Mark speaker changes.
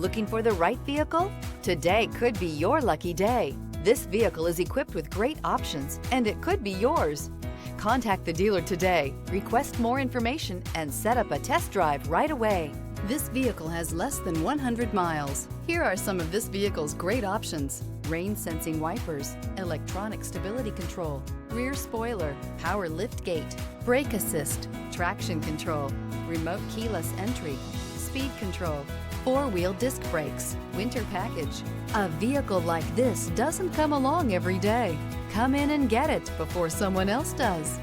Speaker 1: Looking for the right vehicle? Today could be your lucky day. This vehicle is equipped with great options, and it could be yours. Contact the dealer today, request more information, and set up a test drive right away. This vehicle has less than 100 miles. Here are some of this vehicle's great options: rain sensing wipers, electronic stability control, rear spoiler, power lift gate, brake assist, traction control, remote keyless entry, speed control, four-wheel disc brakes, winter package. A vehicle like this doesn't come along every day. Come in and get it before someone else does.